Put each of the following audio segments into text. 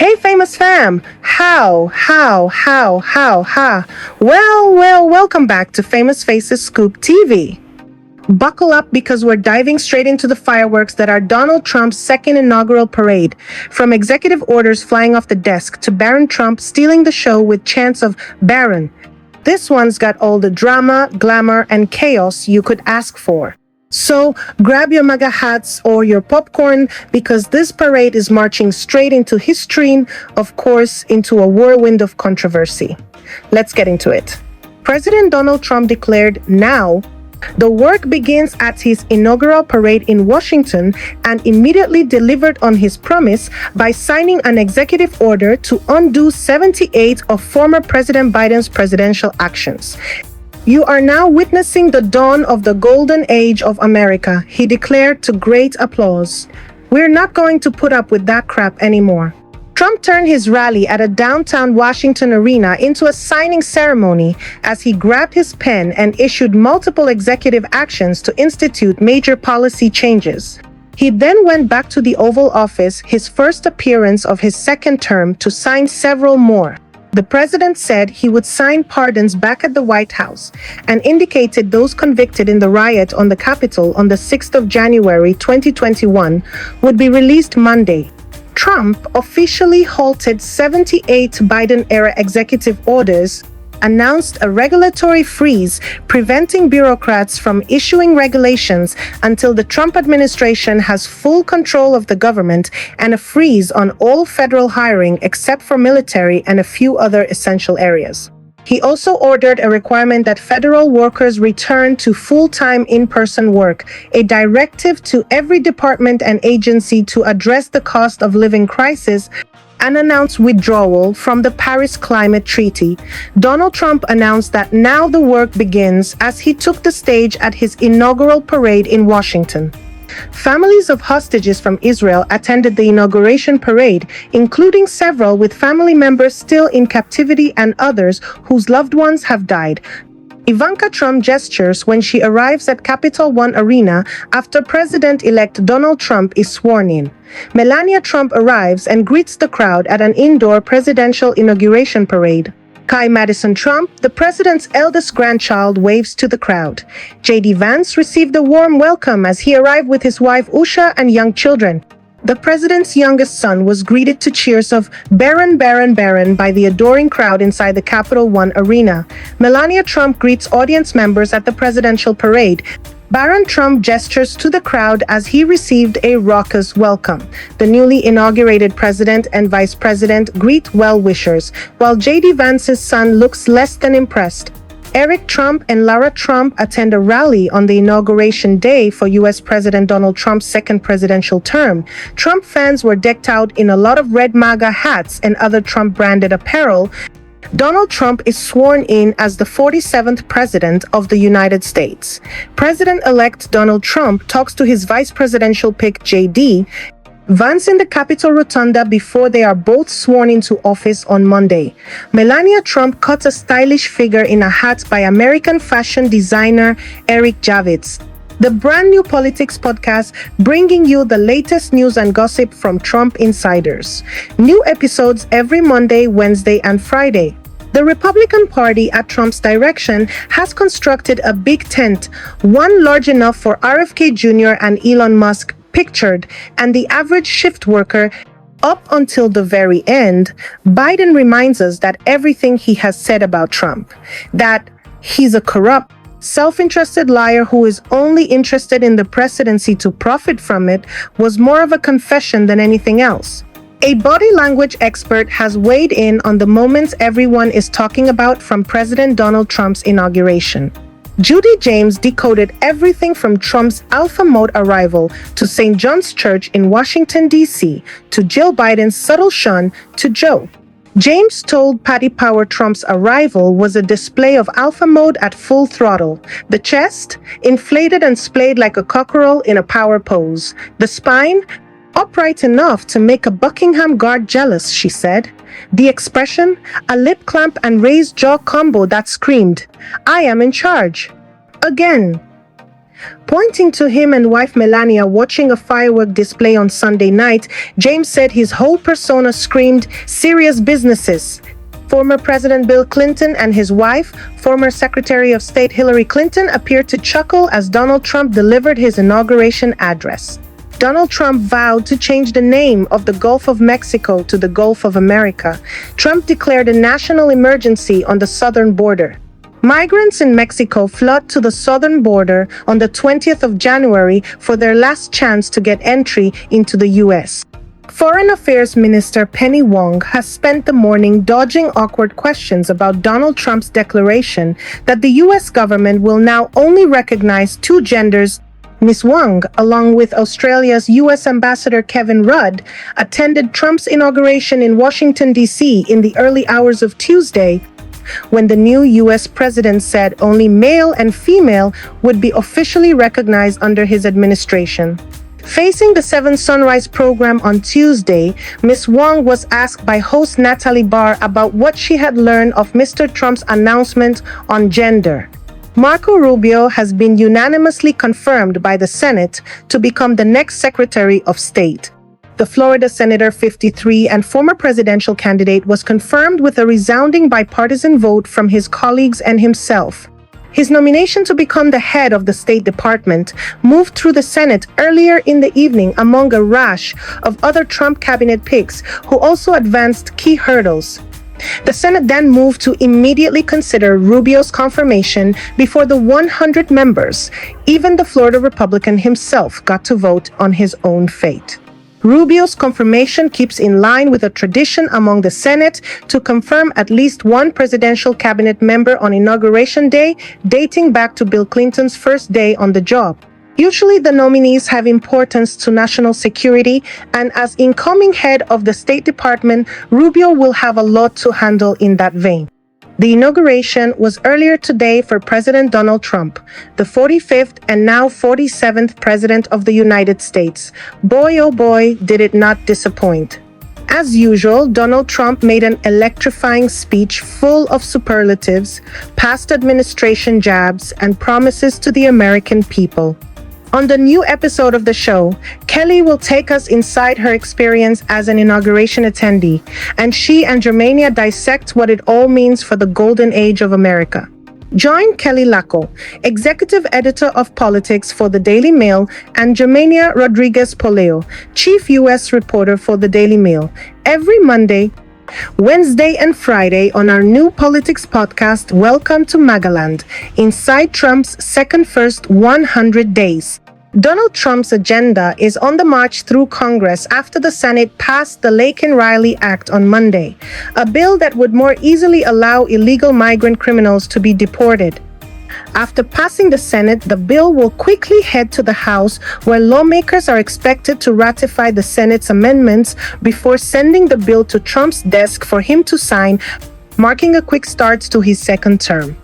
Hey, famous fam! How? Well, welcome back to Famous Faces Scoop TV. Buckle up because we're diving straight into the fireworks that are Donald Trump's second inaugural parade. From executive orders flying off the desk to Barron Trump stealing the show with chants of Barron. This one's got all the drama, glamour, and chaos you could ask for. So grab your MAGA hats or your popcorn because this parade is marching straight into history, of course, into a whirlwind of controversy. Let's get into it. President Donald Trump declared now the work begins at his inaugural parade in Washington and immediately delivered on his promise by signing an executive order to undo 78 of former President Biden's presidential actions. You are now witnessing the dawn of the golden age of America, he declared to great applause. We're not going to put up with that crap anymore. Trump turned his rally at a downtown Washington arena into a signing ceremony as he grabbed his pen and issued multiple executive actions to institute major policy changes. He then went back to the Oval Office, his first appearance of his second term, to sign several more. The president said he would sign pardons back at the White House and indicated those convicted in the riot on the Capitol on the 6th of January 2021 would be released Monday. Trump officially halted 78 Biden-era executive orders, announced a regulatory freeze preventing bureaucrats from issuing regulations until the Trump administration has full control of the government, and a freeze on all federal hiring except for military and a few other essential areas. He also ordered a requirement that federal workers return to full-time in-person work, a directive to every department and agency to address the cost of living crisis, and announced withdrawal from the Paris Climate Treaty. Donald Trump announced that now the work begins as he took the stage at his inaugural parade in Washington. Families of hostages from Israel attended the inauguration parade, including several with family members still in captivity and others whose loved ones have died. Ivanka Trump gestures when she arrives at Capitol One Arena after President-elect Donald Trump is sworn in. Melania Trump arrives and greets the crowd at an indoor presidential inauguration parade. Madison Trump, the president's eldest grandchild, waves to the crowd. JD Vance received a warm welcome as he arrived with his wife Usha and young children. The president's youngest son was greeted to cheers of Barron, Barron, Barron by the adoring crowd inside the Capitol One Arena. Melania Trump greets audience members at the presidential parade. Barron Trump gestures to the crowd as he received a raucous welcome. The newly inaugurated president and vice president greet well-wishers, while JD Vance's son looks less than impressed. Trump and Lara Trump attend a rally on the inauguration day for U.S. President Donald Trump's second presidential term. Trump fans were decked out in a lot of red MAGA hats and other Trump-branded apparel. Donald Trump is sworn in as the 47th President of the United States. President-elect Donald Trump talks to his vice presidential pick JD Vance in the Capitol Rotunda before they are both sworn into office on Monday. Melania Trump cut a stylish figure in a hat by American fashion designer Eric Javits. The brand new politics podcast bringing you the latest news and gossip from Trump insiders. New episodes every Monday, Wednesday, and Friday. The Republican Party, at Trump's direction, has constructed a big tent, one large enough for RFK Jr. and Elon Musk pictured, and the average shift worker. Up until the very end, Biden reminds us that everything he has said about Trump, that he's a corrupt, self-interested liar who is only interested in the presidency to profit from it, was more of a confession than anything else. A body language expert has weighed in on the moments everyone is talking about from President Donald Trump's inauguration. Judy James decoded everything from Trump's alpha mode arrival to St. John's Church in Washington, D.C., to Jill Biden's subtle shun to Joe. James told Patty Power Trump's arrival was a display of alpha mode at full throttle. The chest, inflated and splayed like a cockerel in a power pose. The spine, upright enough to make a Buckingham guard jealous, she said. The expression, a lip clamp and raised jaw combo that screamed, "I am in charge." Again. Pointing to him and wife Melania watching a firework display on Sunday night, James said his whole persona screamed, "Serious businesses." Former President Bill Clinton and his wife, former Secretary of State Hillary Clinton, appeared to chuckle as Donald Trump delivered his inauguration address. Donald Trump vowed to change the name of the Gulf of Mexico to the Gulf of America. Trump declared a national emergency on the southern border. Migrants in Mexico flood to the southern border on the 20th of January for their last chance to get entry into the U.S. Foreign Affairs Minister Penny Wong has spent the morning dodging awkward questions about Donald Trump's declaration that the U.S. government will now only recognize two genders. Ms. Wong, along with Australia's U.S. Ambassador Kevin Rudd, attended Trump's inauguration in Washington, D.C. in the early hours of Tuesday, when the new U.S. president said only male and female would be officially recognized under his administration. Facing the 7 Sunrise program on Tuesday, Ms. Wong was asked by host Natalie Barr about what she had learned of Mr. Trump's announcement on gender. Marco Rubio has been unanimously confirmed by the Senate to become the next Secretary of State. The Florida Senator 53 and former presidential candidate was confirmed with a resounding bipartisan vote from his colleagues and himself. His nomination to become the head of the State Department moved through the Senate earlier in the evening among a rash of other Trump cabinet picks who also advanced key hurdles. The Senate then moved to immediately consider Rubio's confirmation before the 100 members. Even the Florida Republican himself got to vote on his own fate. Rubio's confirmation keeps in line with a tradition among the Senate to confirm at least one presidential cabinet member on Inauguration Day, dating back to Bill Clinton's first day on the job. Usually the nominees have importance to national security, and as incoming head of the State Department, Rubio will have a lot to handle in that vein. The inauguration was earlier today for President Donald Trump, the 45th and now 47th President of the United States. Boy, oh boy, did it not disappoint. As usual, Donald Trump made an electrifying speech full of superlatives, past administration jabs, and promises to the American people. On the new episode of the show, Kelly will take us inside her experience as an inauguration attendee, and she and Germania dissect what it all means for the golden age of America. Join Kelly Laco, executive editor of politics for the Daily Mail, and Germania Rodriguez-Poleo, chief U.S. reporter for the Daily Mail, every Monday, Wednesday, and Friday on our new politics podcast, Welcome to MAGAland, inside Trump's second first 100 days. Donald Trump's agenda is on the march through Congress after the Senate passed the Laken-Riley Act on Monday, a bill that would more easily allow illegal migrant criminals to be deported. After passing the Senate, the bill will quickly head to the House, where lawmakers are expected to ratify the Senate's amendments before sending the bill to Trump's desk for him to sign, marking a quick start to his second term.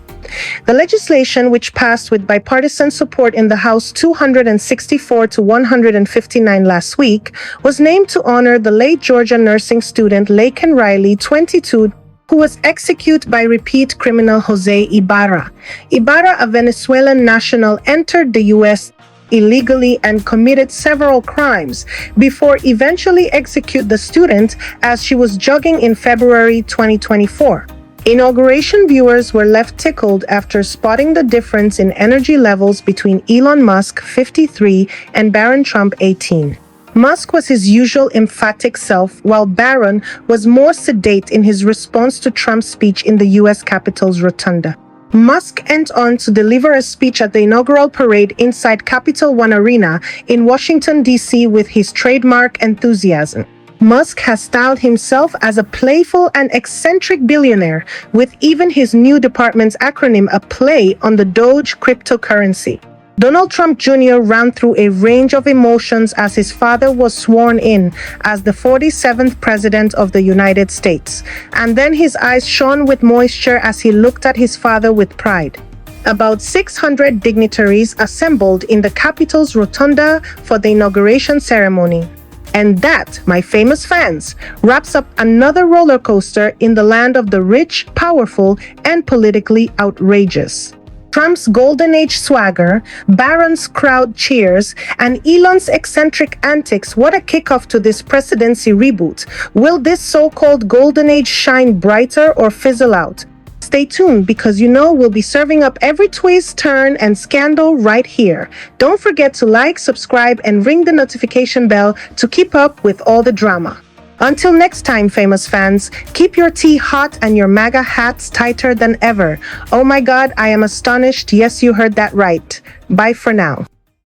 The legislation, which passed with bipartisan support in the House 264 to 159 last week, was named to honor the late Georgia nursing student Laken Riley, 22, who was executed by repeat criminal Jose Ibarra. Ibarra, a Venezuelan national, entered the U.S. illegally and committed several crimes before eventually execute the student as she was jogging in February 2024. Inauguration viewers were left tickled after spotting the difference in energy levels between Elon Musk, 53, and Barron Trump, 18. Musk was his usual emphatic self, while Barron was more sedate in his response to Trump's speech in the U.S. Capitol's Rotunda. Musk went on to deliver a speech at the inaugural parade inside Capitol One Arena in Washington, D.C. with his trademark enthusiasm. Musk has styled himself as a playful and eccentric billionaire, with even his new department's acronym a play on the Doge cryptocurrency. Donald Trump Jr. ran through a range of emotions as his father was sworn in as the 47th President of the United States, and then his eyes shone with moisture as he looked at his father with pride. About 600 dignitaries assembled in the Capitol's Rotunda for the inauguration ceremony. And that, my famous fans, wraps up another roller coaster in the land of the rich, powerful, and politically outrageous. Trump's golden age swagger, Barron's crowd cheers, and Elon's eccentric antics, what a kickoff to this presidency reboot. Will this so-called golden age shine brighter or fizzle out? Stay tuned because we'll be serving up every twist, turn, and scandal right here. Don't forget to like, subscribe, and ring the notification bell to keep up with all the drama. Until next time, famous fans, keep your tea hot and your MAGA hats tighter than ever. Oh my God, I am astonished. Yes, you heard that right. Bye for now.